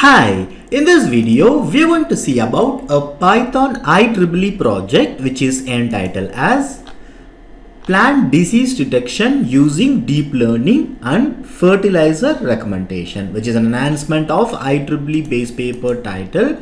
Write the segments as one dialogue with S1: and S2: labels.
S1: Hi, in this video we are going to see about a Python IEEE project which is entitled as Plant Disease Detection Using Deep Learning and Fertilizer Recommendation, which is an enhancement of IEEE base paper titled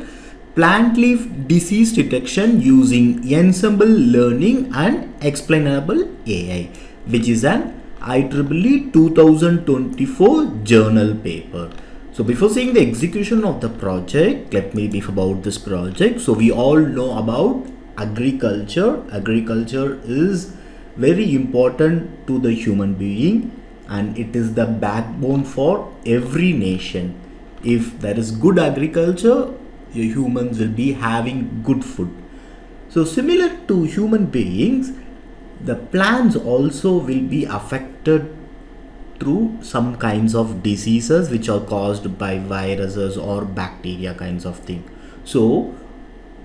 S1: Plant Leaf Disease Detection Using Ensemble Learning and Explainable AI, which is an IEEE 2024 journal paper. So before seeing the execution of the project, let me brief about this project. So we all know about agriculture. Agriculture is very important to the human being and it is the backbone for every nation. If there is good agriculture, your humans will be having good food. So similar to human beings, the plants also will be affected through some kinds of diseases which are caused by viruses or bacteria kinds of thing. So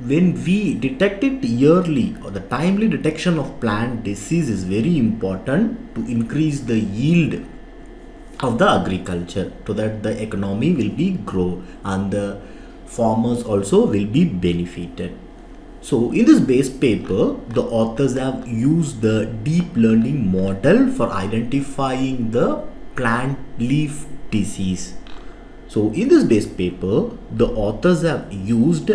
S1: when we detect it yearly, or the timely detection of plant disease is very important to increase the yield of the agriculture, so that the economy will be grow and the farmers also will be benefited. So in this base paper, the authors have used the deep learning model for identifying the plant leaf disease. So in this base paper, the authors have used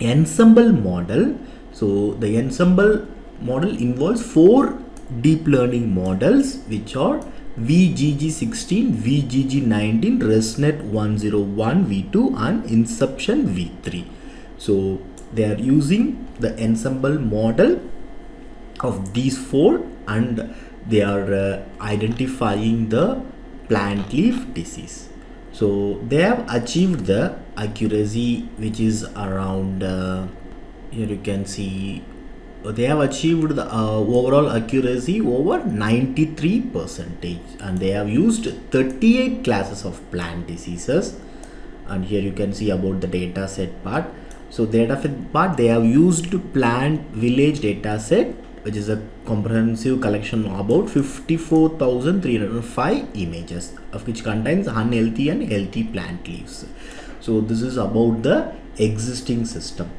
S1: ensemble model. So the ensemble model involves 4 deep learning models, which are VGG16, VGG19, ResNet 101 V2 and Inception V3. So they are using the ensemble model of these 4 and they are identifying the plant leaf disease. So they have achieved the accuracy which is around here you can see they have achieved the overall accuracy over 93%, and they have used 38 classes of plant diseases. And here you can see about the data set part. So data set part, they have used plant village data set, which is a comprehensive collection of about 54,305 images, of which contains unhealthy and healthy plant leaves. So this is about the existing system.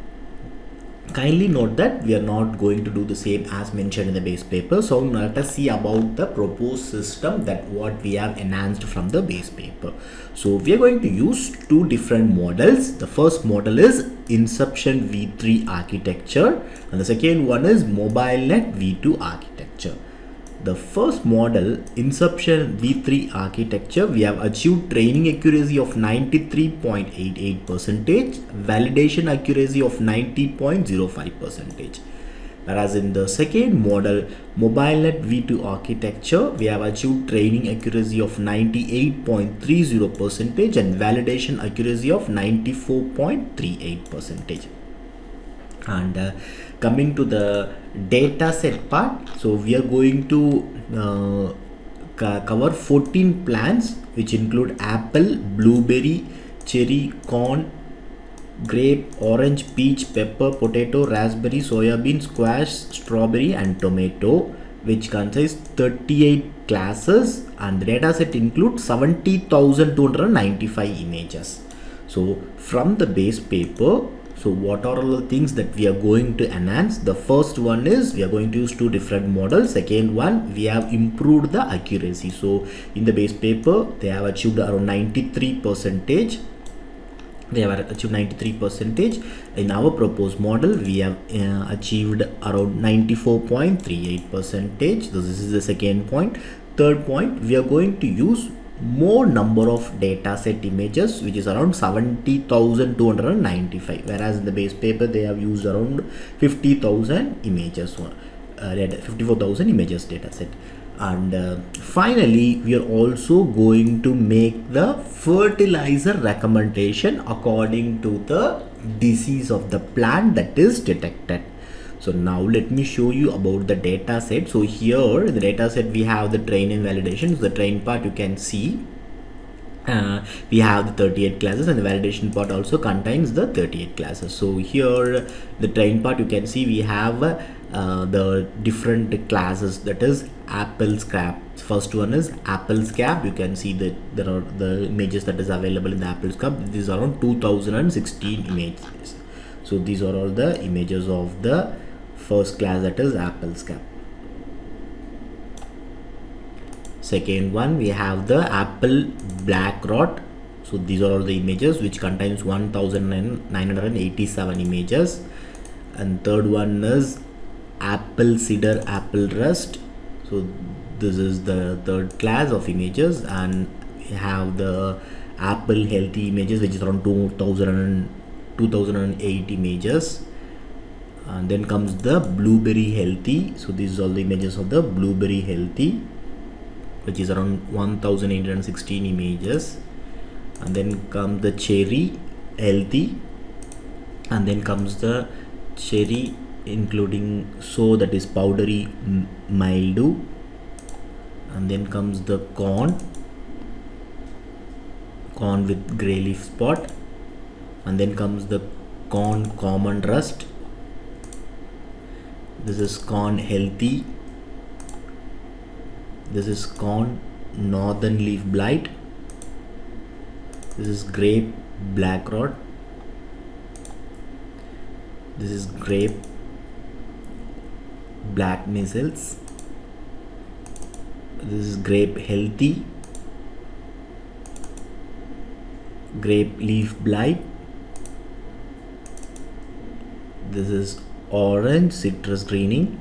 S1: Kindly note that we are not going to do the same as mentioned in the base paper. So let us see about the proposed system, that what we have enhanced from the base paper. So we are going to use 2 different models. The first model is Inception V3 architecture and the second one is MobileNet V2 architecture. The first model, Inception V3 architecture, we have achieved training accuracy of 93.88%, validation accuracy of 90.05%. Whereas in the second model, MobileNet V2 architecture, we have achieved training accuracy of 98.30% and validation accuracy of 94.38%. And coming to the data set part, so we are going to cover 14 plants which include apple, blueberry, cherry, corn, grape, orange, peach, pepper, potato, raspberry, soybean, squash, strawberry and tomato, which contains 38 classes, and the data set includes 70,295 images. So from the base paper, so what are all the things that we are going to enhance? The first one is we are going to use 2 different models. Second one, we have improved the accuracy. So in the base paper, they have achieved around 93%. They have achieved 93%. In our proposed model, we have achieved around 94.38%. So this is the second point. Third point, we are going to use more number of data set images, which is around 70,295, whereas in the base paper they have used around 50,000 images, 54,000 images data set. And finally, we are also going to make the fertilizer recommendation according to the disease of the plant that is detected. So now let me show you about the data set. So here in the data set we have the train and validation. So the train part you can see. we have the 38 classes, and the validation part also contains the 38 classes. So here the train part, you can see we have the different classes, that is apple scrap. First one is apple scrap. You can see that there are the images that is available in the apple scrap. These are around 2016 images. So these are all the images of the first class, that is apple scrap. Second one, we have the apple black rot. So these are all the images, which contains 1987 images. And third one is apple cedar apple rust. So this is the third class of images. And we have the apple healthy images, which is around 2008 images. And then comes the blueberry healthy. So these are all the images of the blueberry healthy, which is around 1816 images. And then comes the cherry healthy, and then comes the cherry including so, that is powdery mildew. And then comes the corn with gray leaf spot. And then comes the corn common rust. This is corn healthy. This is corn northern leaf blight. This is grape black rot. This is grape black measles. This is grape healthy, grape leaf blight. This is orange citrus greening.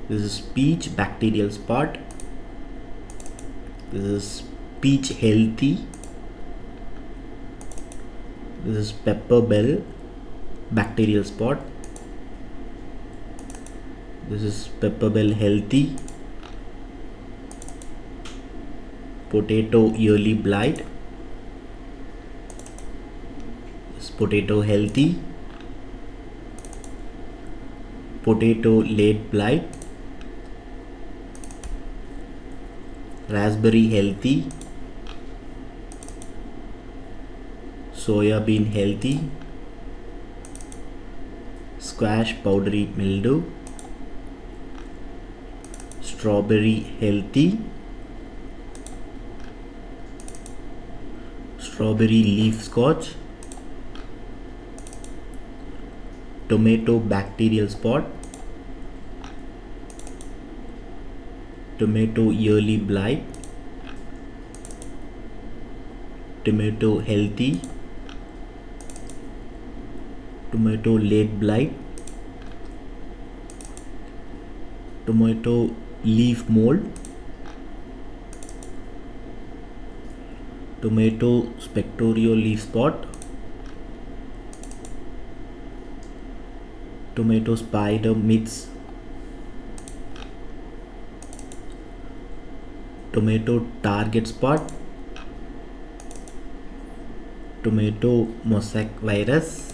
S1: This is peach bacterial spot. This is peach healthy. This is pepper bell bacterial spot. This is pepper bell healthy. Potato early blight. This is potato healthy. Potato late blight. Raspberry healthy. Soya bean healthy. Squash powdery mildew. Strawberry healthy. Strawberry leaf scotch. Tomato bacterial spot. Tomato early blight. Tomato healthy. Tomato late blight. Tomato leaf mold. Tomato spectorial leaf spot. Tomato spider mites. Tomato target spot. Tomato mosaic virus.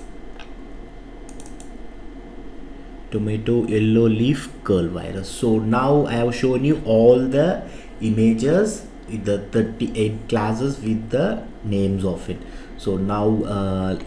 S1: Tomato yellow leaf curl virus. So now I have shown you all the images with the 38 classes with the names of it. So now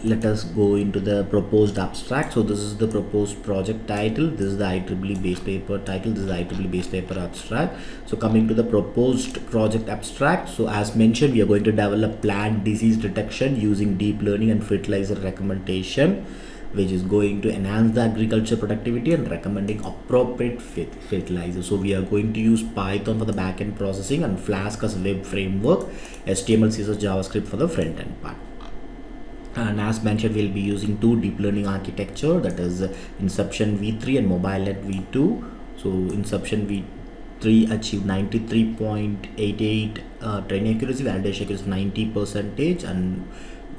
S1: let us go into the proposed abstract. So this is the proposed project title. This is the IEEE base paper title. This is the IEEE base paper abstract. So coming to the proposed project abstract. So as mentioned, we are going to develop plant disease detection using deep learning and fertilizer recommendation, which is going to enhance the agriculture productivity and recommending appropriate fertilizer. So we are going to use Python for the backend processing and Flask as web framework, HTML, CSS, JavaScript for the front end part. And as mentioned, we'll be using two deep learning architecture, that is Inception v3 and MobileNet v2. So Inception v3 achieved 93.88 training accuracy, validation accuracy of 90%, and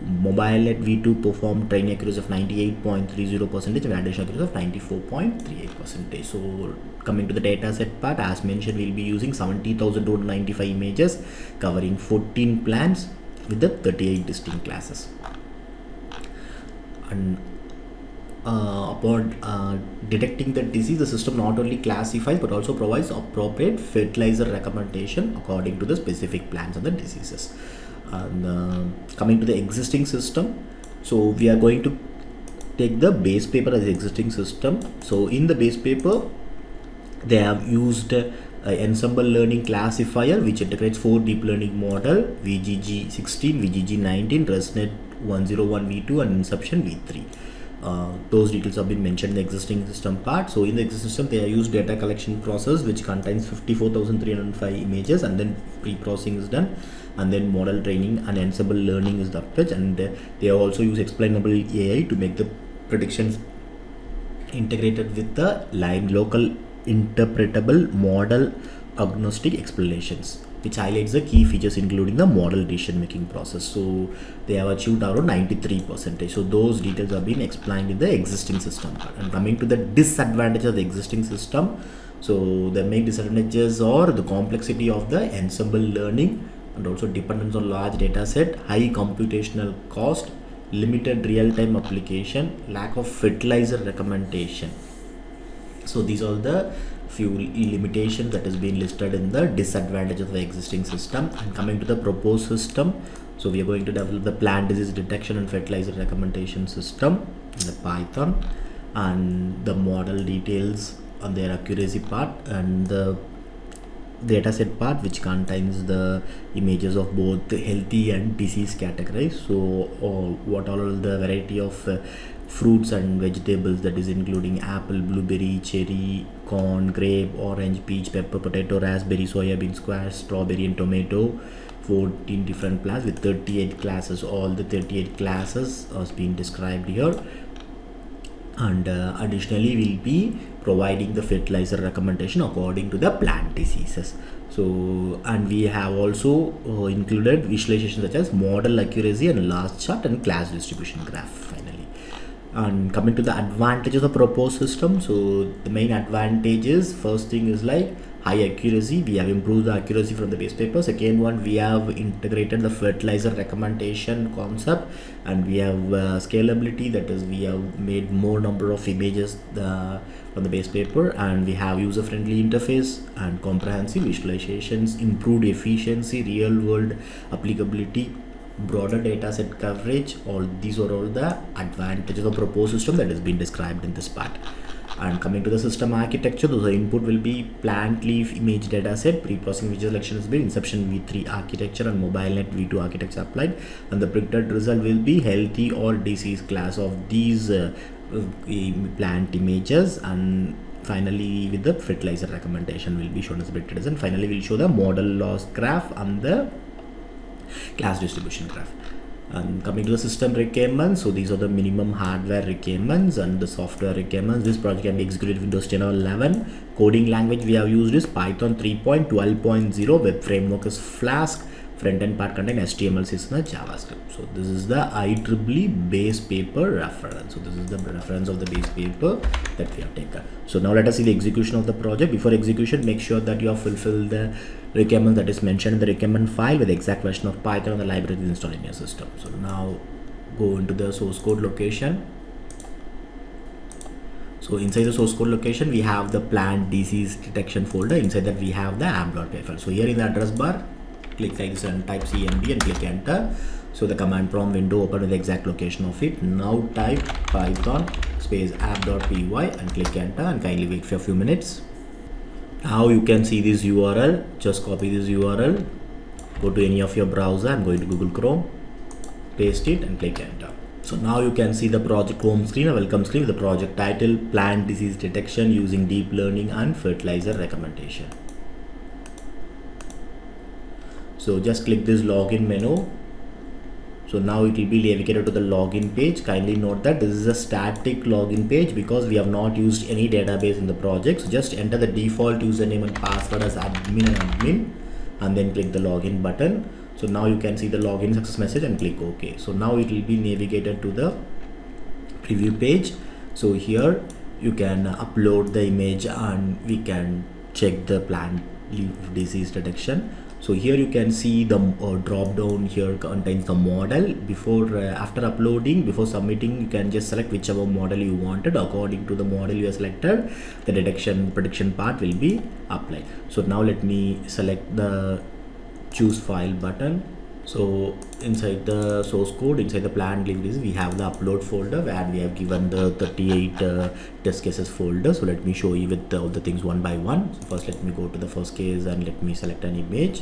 S1: MobileNet v2 performed training accuracy of 98.30% and validation accuracy of 94.38%. So coming to the data set part, as mentioned, we'll be using 70,295 images covering 14 plants with the 38 distinct classes. And upon detecting the disease, the system not only classifies but also provides appropriate fertilizer recommendation according to the specific plants and the diseases. And coming to the existing system, so we are going to take the base paper as the existing system. So in the base paper, they have used ensemble learning classifier, which integrates 4 deep learning model: VGG16, VGG19, ResNet 101 v2 and Inception v3. Those details have been mentioned in the existing system part. So in the existing system, they have used data collection process, which contains 54,305 images, and then pre-processing is done, and then model training and ensemble learning is the approach. And they have also used explainable AI to make the predictions integrated with the local interpretable model agnostic explanations, which highlights the key features including the model decision making process. So they have achieved around 93%. So those details have been explained in the existing system part. And coming to the disadvantages of the existing system, so the main disadvantages are the complexity of the ensemble learning, and also dependence on large data set, high computational cost, limited real-time application, lack of fertilizer recommendation. So these are the few limitations that has been listed in the disadvantages of the existing system. And coming to the proposed system, so we are going to develop the plant disease detection and fertilizer recommendation system in the Python, and the model details on their accuracy part, and the dataset part, which contains the images of both healthy and disease categories. So what all the variety of fruits and vegetables, that is including apple, blueberry, cherry, corn, grape, orange, peach, pepper, potato, raspberry, soya bean, squash, strawberry and tomato. 14 different plants with 38 classes. All the 38 classes has been described here. And additionally, we'll be providing the fertilizer recommendation according to the plant diseases. So, and we have also included visualization such as model accuracy and large chart and class distribution graph finally. And coming to the advantages of the proposed system, so the main advantages, first thing is like high accuracy. We have improved the accuracy from the base paper. Second one, we have integrated the fertilizer recommendation concept, and we have scalability, that is we have made more number of images from the base paper, and we have user friendly interface and comprehensive visualizations, improved efficiency, real world applicability, broader data set coverage. All these are all the advantages of proposed system that has been described in this part. And coming to the system architecture, the input will be plant leaf image dataset, pre-processing visual selection has been Inception v3 architecture and MobileNet v2 architecture applied, and the predicted result will be healthy or disease class of these plant images. And finally, with the fertilizer recommendation will be shown as predicted, and finally we'll show the model loss graph and the class distribution graph. And coming to the system requirements, so these are the minimum hardware requirements and the software requirements. This project can be executed Windows 10 or 11. Coding language we have used is Python 3.12.0. Web framework is Flask. Front-end part contain HTML, CSS and JavaScript. So this is the IEEE base paper reference. So this is the reference of the base paper that we have taken. So now let us see the execution of the project. Before execution, make sure that you have fulfilled the requirement that is mentioned in the requirement file with the exact version of Python and the library installed in your system. So now go into the source code location. So inside the source code location, we have the plant disease detection folder. Inside that we have the app.py file. So here in the address bar, click like this and type cmd and click enter. So the command prompt window open with the exact location of it. Now type python space app.py and click enter, and kindly wait for a few minutes. Now you can see this URL. Just copy this URL, go to any of your browser. I'm going to Google Chrome, paste it and click enter. So now you can see the project home screen, a welcome screen with the project title, plant disease detection using deep learning and fertilizer recommendation. So just click this login menu. So now it will be navigated to the login page. Kindly note that this is a static login page because we have not used any database in the project. So just enter the default username and password as admin and then click the login button. So now you can see the login success message and click OK. So now it will be navigated to the preview page. So here you can upload the image and we can check the plant leaf disease detection. So here you can see the drop down here contains the model. Before after uploading, before submitting, you can just select whichever model you wanted. According to the model you have selected, the prediction part will be applied. So now let me select the choose file button. So inside the source code, inside the planned deliveries, we have the upload folder where we have given the 38 test cases folder. So let me show you with all the things one by one. So first let me go to the first case and let me select an image.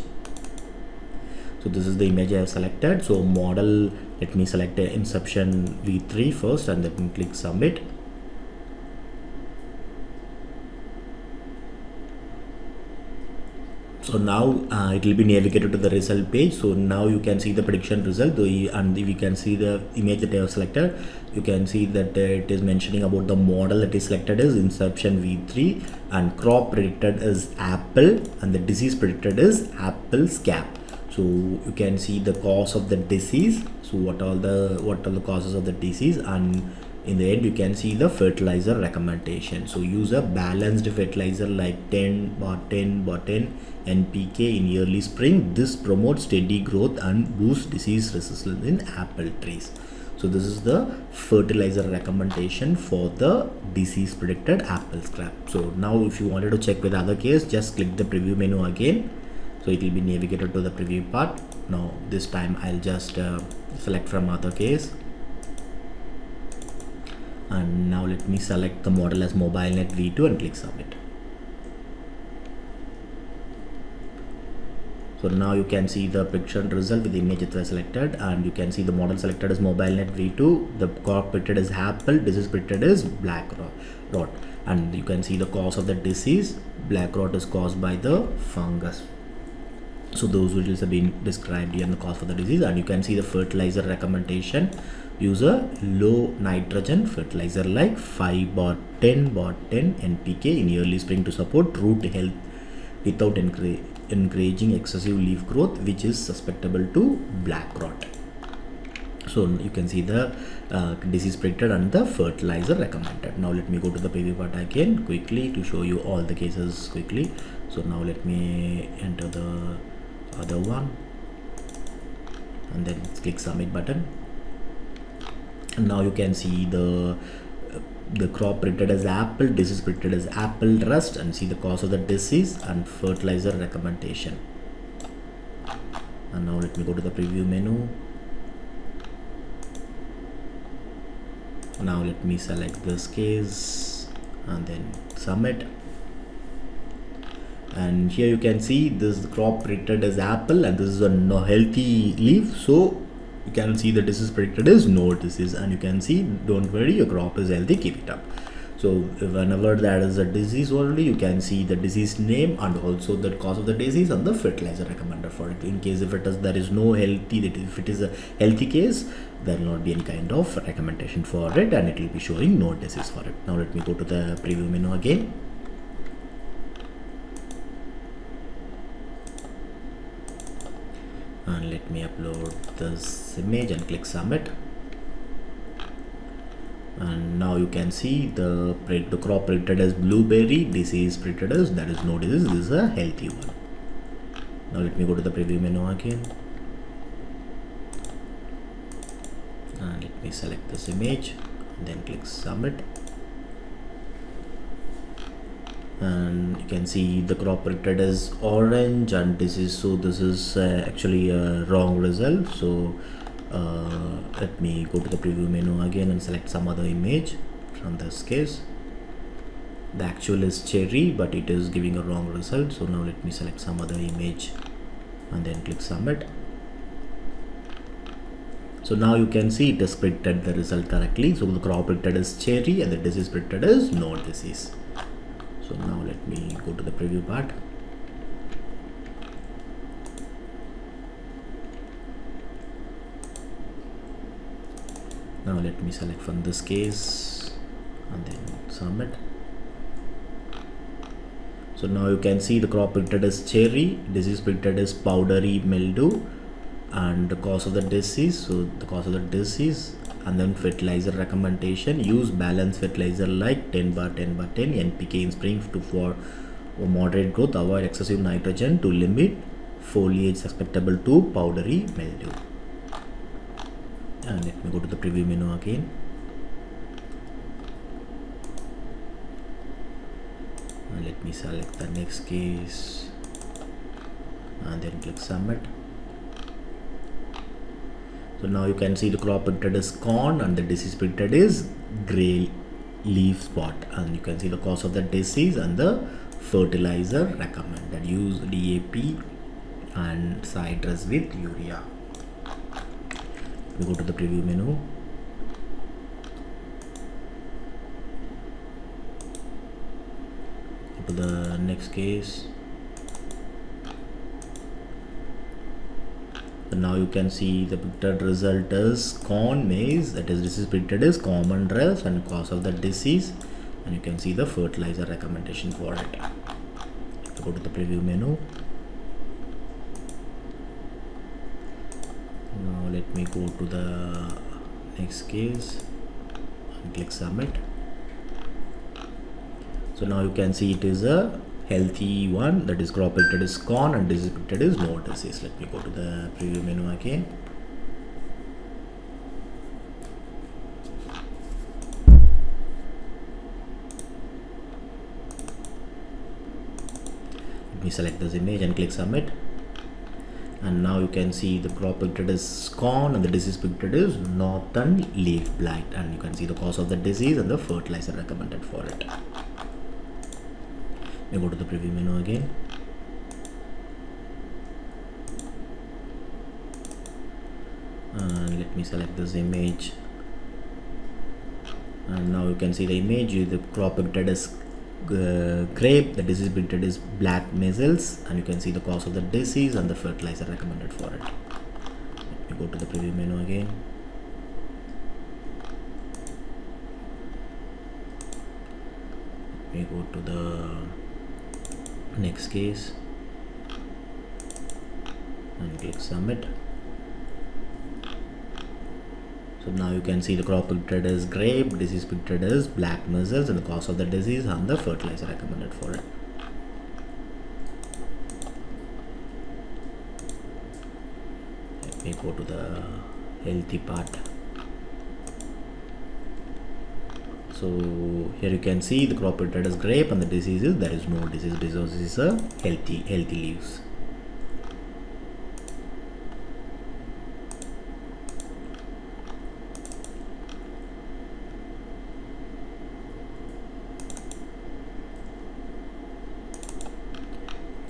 S1: So this is the image I have selected. So model, let me select the Inception v3 first and let me click submit. So now it will be navigated to the result page. So now you can see the prediction result, and we can see the image that I have selected. You can see that it is mentioning about the model that is selected is Inception v3, and crop predicted is apple, and the disease predicted is apple scab. So you can see the cause of the disease. So what are the causes of the disease, and in the end you can see the fertilizer recommendation. So use a balanced fertilizer like 10/10/10 NPK in early spring. This promotes steady growth and boosts disease resistance in apple trees. So this is the fertilizer recommendation for the disease predicted apple scab. So now if you wanted to check with other case, just click the preview menu again. So it will be navigated to the preview part. Now this time I'll just select from other case. And now let me select the model as MobileNet v2 and click submit. So now you can see the prediction result with the image that was selected, and you can see the model selected as MobileNet v2, the crop predicted is apple, disease predicted is black rot, and you can see the cause of the disease. Black rot is caused by the fungus. So those results have been described here and the cause for the disease, and you can see the fertilizer recommendation. Use a low nitrogen fertilizer like 5/10/10 NPK in early spring to support root health without encouraging excessive leaf growth, which is susceptible to black rot. So you can see the disease predicted and the fertilizer recommended. Now let me go to the preview part again quickly to show you all the cases quickly. So now let me enter the other one and then click submit button. And now you can see the crop predicted as apple, disease predicted as apple rust, and see the cause of the disease and fertilizer recommendation. And now let me go to the preview menu. Now let me select this case and then submit. And here you can see this crop predicted as apple, and this is a no healthy leaf. So you can see the disease predicted is no disease, and you can see, don't worry, your crop is healthy, keep it up. So whenever there is a disease already, you can see the disease name and also the cause of the disease and the fertilizer recommended for it. In case if there is no healthy, if it is a healthy case, there will not be any kind of recommendation for it, and it will be showing no disease for it. Now let me go to the preview menu again. And let me upload this image and click submit. And now you can see the crop predicted as blueberry, disease predicted as there is no disease, this is a healthy one. Now let me go to the preview menu again. And let me select this image and then click submit. And you can see the crop predicted as orange, and this is actually a wrong result. So let me go to the preview menu again and select some other image from this case. The actual is cherry, but it is giving a wrong result. So now let me select some other image and then click submit. So now you can see it has predicted the result correctly. So the crop predicted is cherry and the disease predicted is no disease. So now let me go to the preview part. Now let me select from this case and then submit. So now you can see the crop predicted as cherry, disease predicted as powdery mildew, and the cause of the disease. So the cause of the disease, and then fertilizer recommendation. Use balanced fertilizer like 10/10/10 NPK in spring for moderate growth. Avoid excessive nitrogen to limit foliage susceptible to powdery mildew. And let me go to the preview menu again. And let me select the next case and then click submit. So now you can see the crop predicted is corn and the disease predicted is gray leaf spot, and you can see the cause of the disease and the fertilizer recommended. Use DAP and citrus with urea. We go to the preview menu. Go to the next case. So now you can see the predicted result is corn, maize, that is disease predicted is common rust and cause of the disease, and you can see the fertilizer recommendation for it. Go to the preview menu. Now let me go to the next case and click submit. So now you can see it is a healthy one, that is crop predicted is corn and disease predicted is no disease. Let me go to the preview menu again. Let me select this image and click submit. And now you can see the crop predicted is corn and the disease predicted is northern leaf blight, and you can see the cause of the disease and the fertilizer recommended for it. We go to the preview menu again. And let me select this image. And now you can see the image. The crop predicted is grape, the disease predicted is black measles, and you can see the cause of the disease and the fertilizer recommended for it. Let me go to the preview menu again. Let me go to the next case and click submit. So now you can see the crop predicted is grape, disease predicted is black measles, and the cause of the disease and the fertilizer recommended for it. Let me go to the healthy part. So here you can see the crop predicted is grape and the disease is there is no disease because this is a healthy leaves.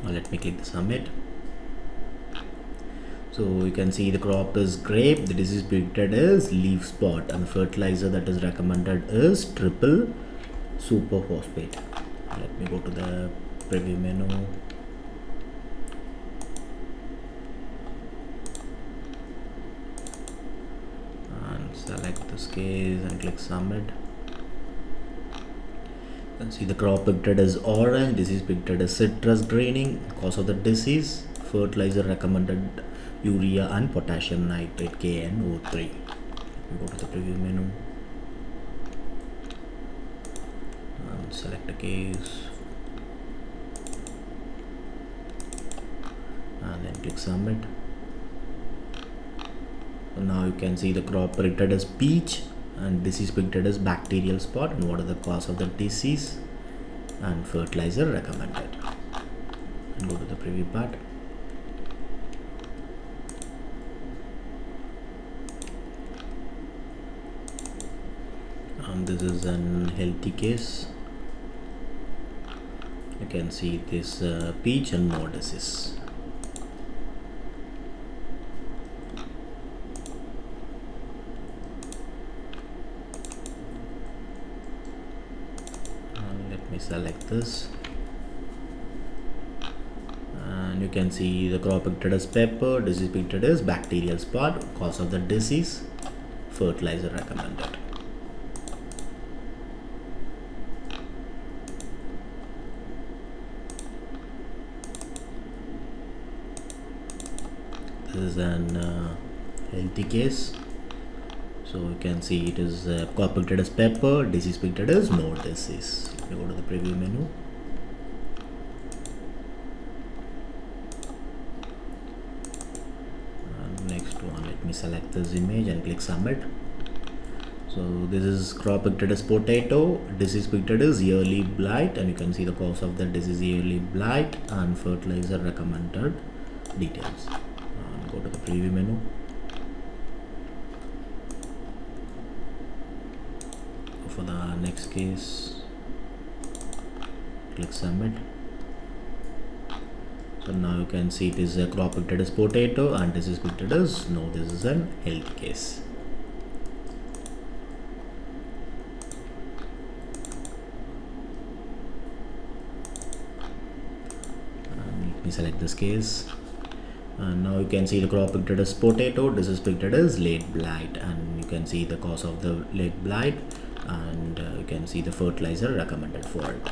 S1: Now let me click the submit. So you can see the crop is grape, the disease predicted is leaf spot, and the fertilizer that is recommended is triple superphosphate. Let me go to the preview menu. And select this case and click submit. You can see the crop predicted is orange, disease predicted is citrus greening, cause of the disease, fertilizer recommended urea and potassium nitrate KNO3. We go to the preview menu and select a case and then click submit. So now you can see the crop predicted as peach and disease predicted as bacterial spot, and what are the cause of the disease and fertilizer recommended. And go to the preview part. And this is an healthy case. You can see this peach and no disease. Let me select this, and you can see the crop predicted as pepper, disease predicted as bacterial spot, cause of the disease, fertilizer recommended. This is an healthy case. So you can see it is crop predicted as pepper, disease predicted as no disease. You go to the preview menu me select this image and click submit. So this is crop picted as potato, disease picted as yearly blight, and you can see the cause of the disease yearly blight and fertilizer recommended details. Go to the preview menu. Go for the next case, click submit. So now you can see it is a crop picted as potato and this is picted as no, this is an health case. Let me select this case, and now you can see the crop picted as potato, this is picted as late blight, and you can see the cause of the late blight, and you can see the fertilizer recommended for it.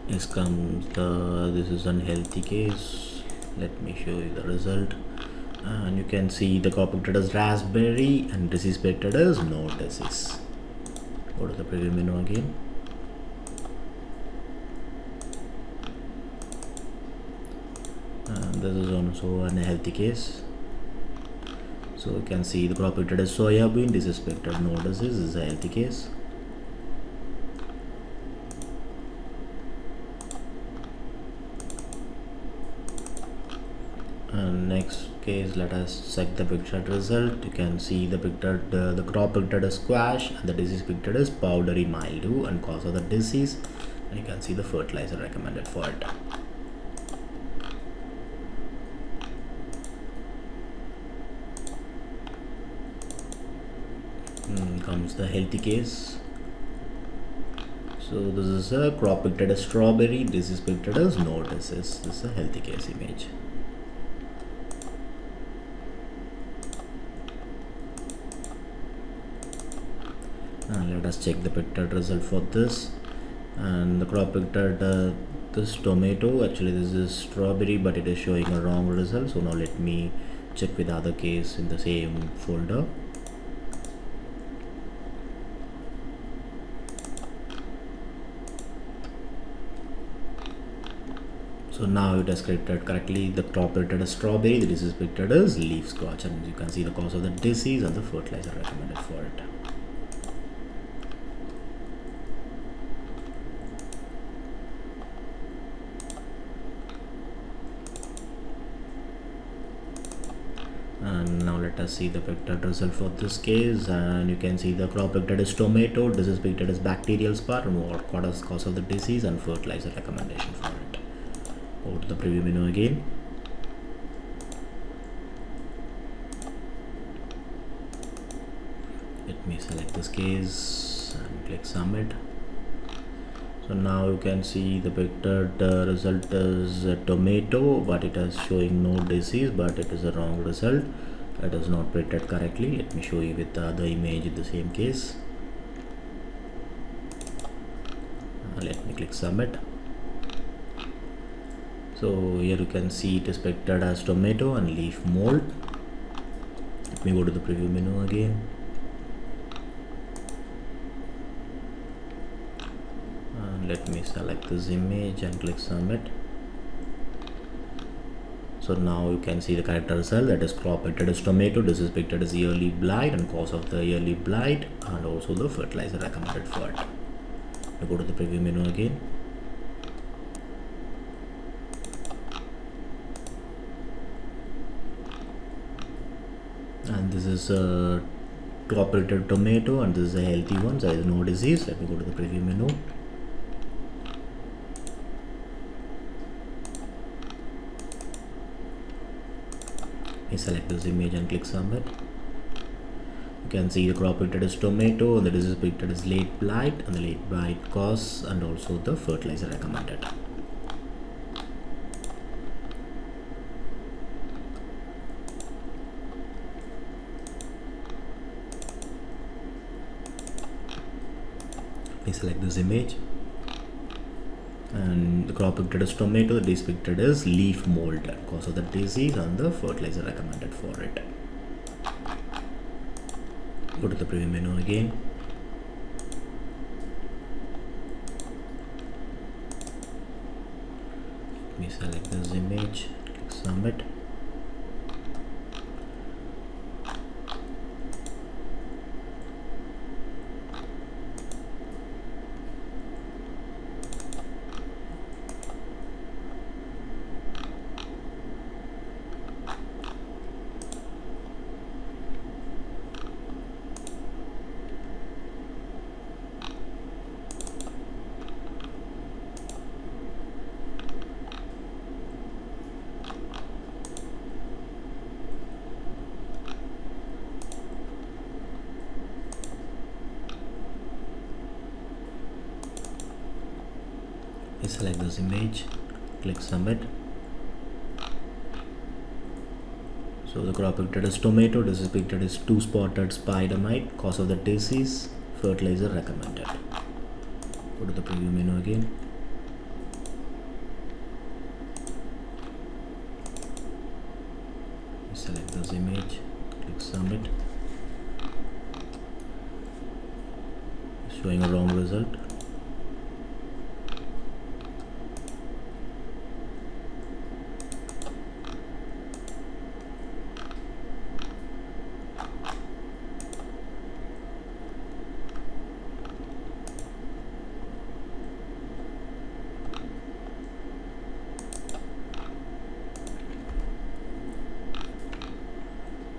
S1: Next comes this is unhealthy case. Let me show you the result, and you can see the crop picted as raspberry and this is picted as no disease. Go to the preview menu again. And this is also an unhealthy case. So you can see the crop picted as soya bean, this is picted no disease, this is a healthy case. And next case, let us check the pictured result. You can see the pictured the crop pictured as squash and the disease pictured as powdery mildew and cause of the disease, and you can see the fertilizer recommended for it. Comes the healthy case. So this is a crop pictured as strawberry, this is pictured as no disease. This is a healthy case image. Let us check the pictured result for this, and the crop pictured this tomato, actually this is strawberry but it is showing a wrong result. So now let me check with other case in the same folder. So now it has corrected correctly. The crop pictured as strawberry, the disease pictured as leaf scorch, and you can see the cause of the disease and the fertilizer recommended for it. And now let us see the pictured result for this case, and you can see the crop pictured as tomato, this is pictured as bacterial spot, and what is the cause of the disease and fertilizer recommendation for it. Go to the preview menu again. Let me select this case and click submit. So now you can see the pictured result is a tomato, but it is showing no disease, but it is a wrong result. It is not printed correctly. Let me show you with the other image in the same case. Let me click submit. So here you can see it is pictured as tomato and leaf mold. Let me go to the preview menu again. And let me select this image and click submit. So now you can see the correct result, that is crop pictured as tomato, this is pictured as yearly blight and cause of the yearly blight, and also the fertilizer recommended for it. You go to the preview menu again. And this is a crop pictured tomato and this is a healthy one, so there is no disease. Let me go to the preview menu. I select this image and click submit. You can see the crop pictured as tomato and the disease pictured as late blight, and the late blight cause and also the fertilizer recommended. Please select this image, and the crop pictured as tomato, the disease pictured as leaf mold cause of the disease and the fertilizer recommended for it. Go to the preview menu again. let me select this image, click submit. Select this image, click submit. So the crop picture is tomato, disease picture is 2 spotted spider mite, cause of the disease, fertilizer recommended. Go to the preview menu again. Select this image, click submit. Showing a wrong result.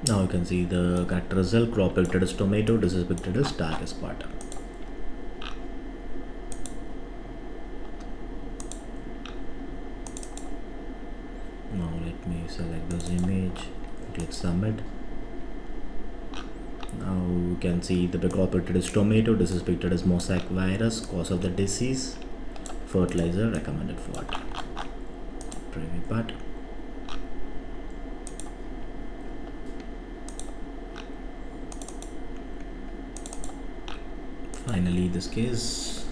S1: Now you can see the correct result. Crop picture is tomato, disease picture is dark spot. Now let me select this image, click submit. Now you can see the crop picture is tomato, disease picture is mosaic virus, cause of the disease, fertilizer recommended for it. Preview part. Finally this case,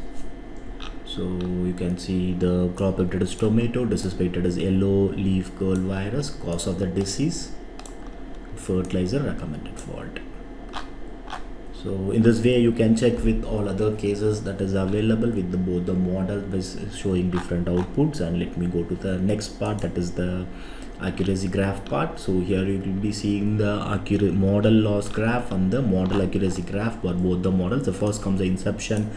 S1: so you can see the crop picture is tomato, disease picture is yellow leaf curl virus, cause of the disease, fertilizer recommended for it. So in this way you can check with all other cases that is available with both the models showing different outputs. And let me go to the next part, that is the accuracy graph part. So here you will be seeing the accurate model loss graph and the model accuracy graph for both the models. The first comes the inception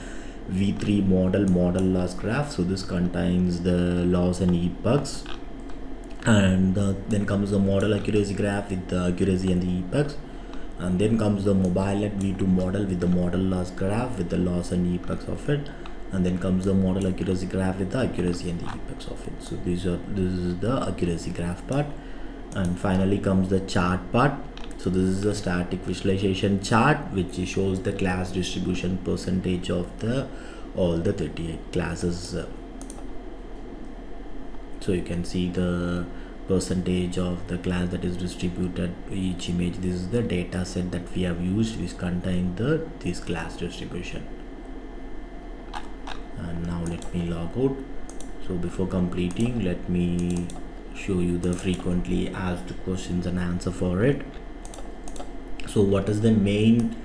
S1: v3 model loss graph. So this contains the loss and epochs, and then comes the model accuracy graph with the accuracy and the epochs, and then comes the mobile v2 model with the model loss graph with the loss and epochs of it, and then comes the model accuracy graph with the accuracy and the epochs of it. So this is the accuracy graph part. And finally comes the chart part. So this is the static visualization chart which shows the class distribution percentage of the all the 38 classes. So you can see the percentage of the class that is distributed each image. This is the data set that we have used which contain this class distribution. And now let me log out. So before completing, let me show you the frequently asked questions and answer for it. So what is the main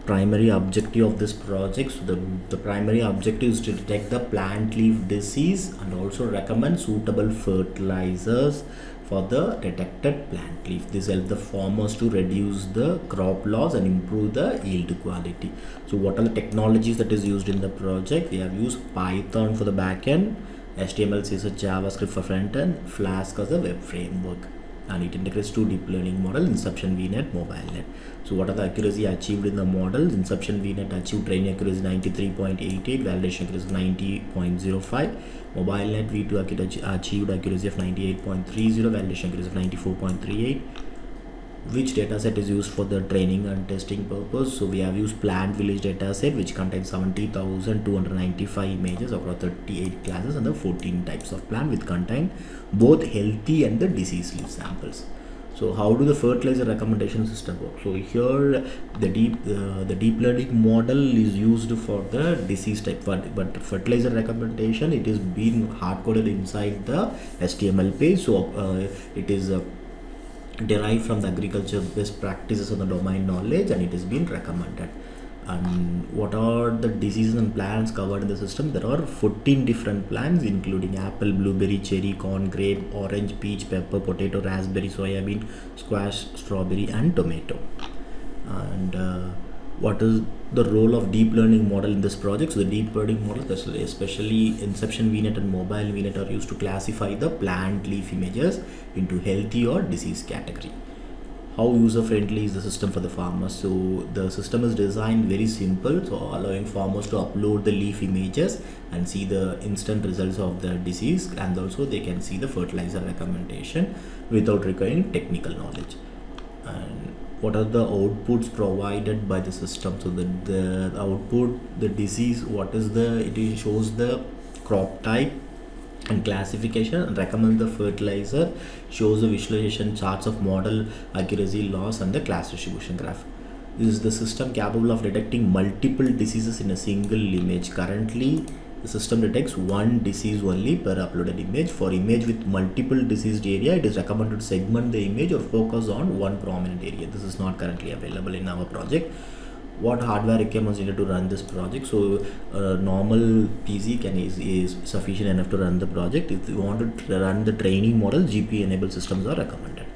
S1: primary objective of this project? So the primary objective is to detect the plant leaf disease and also recommend suitable fertilizers for the detected plant leaf. This helps the farmers to reduce the crop loss and improve the yield quality. So what are the technologies that is used in the project? We have used Python for the backend, HTML, CSS, JavaScript for frontend, Flask as a web framework, and it integrates two deep learning models, Inception, VNet, MobileNet. So what are the accuracy achieved in the models? Inception VNet achieved training accuracy 93.88, validation accuracy 90.05. MobileNet V2 achieved accuracy of 98.30, validation accuracy of 94.38. Which dataset is used for the training and testing purpose? So we have used plant village dataset which contains 70,295 images across 38 classes and the 14 types of plant, which contain both healthy and the disease leaf samples. So how do the fertilizer recommendation system work? So here the deep learning model is used for the disease type, but fertilizer recommendation, it is being hard coded inside the HTML page. So it is derived from the agriculture best practices and the domain knowledge, and it is being recommended. And what are the diseases and plants covered in the system? There are 14 different plants, including apple, blueberry, cherry, corn, grape, orange, peach, pepper, potato, raspberry, soybean, squash, strawberry, and tomato. And what is the role of deep learning model in this project? So the deep learning model, especially inception VNet and mobile VNet, are used to classify the plant leaf images into healthy or disease category. How user friendly is the system for the farmers? So the system is designed very simple, so allowing farmers to upload the leaf images and see the instant results of the disease, and also they can see the fertilizer recommendation without requiring technical knowledge. And what are the outputs provided by the system? So the output, the disease, what is it shows the crop type and classification, and recommend the fertilizer, shows the visualization charts of model accuracy, loss, and the class distribution graph. This is the system capable of detecting multiple diseases in a single image. Currently the system detects one disease only per uploaded image. For image with multiple diseased area, it is recommended to segment the image or focus on one prominent area. This is not currently available in our project. What hardware requirements needed to run this project? So normal PC is sufficient enough to run the project. If you want to run the training model, GPU enabled systems are recommended.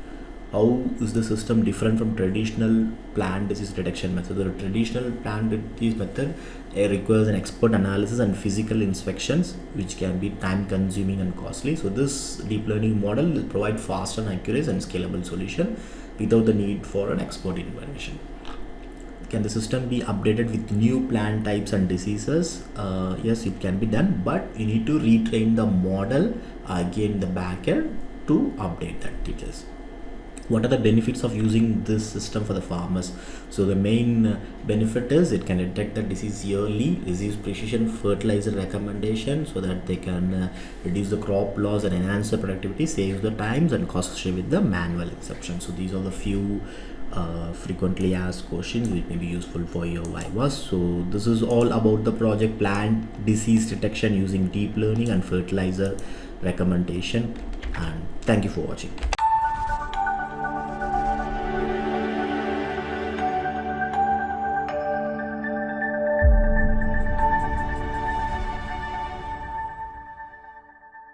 S1: How is the system different from traditional plant disease detection method? The traditional plant disease method requires an expert analysis and physical inspections, which can be time consuming and costly. So this deep learning model will provide fast and accurate and scalable solution without the need for an expert intervention. Can the system be updated with new plant types and diseases? Yes, it can be done, but you need to retrain the model again in the backend to update that features. What are the benefits of using this system for the farmers? So the main benefit is it can detect the disease early, receive precision fertilizer recommendation so that they can reduce the crop loss and enhance the productivity, saves the times and costs with the manual exception. So these are the few frequently asked questions which may be useful for your vivas. So this is all about the project plant disease detection using deep learning and fertilizer recommendation, and thank you for watching.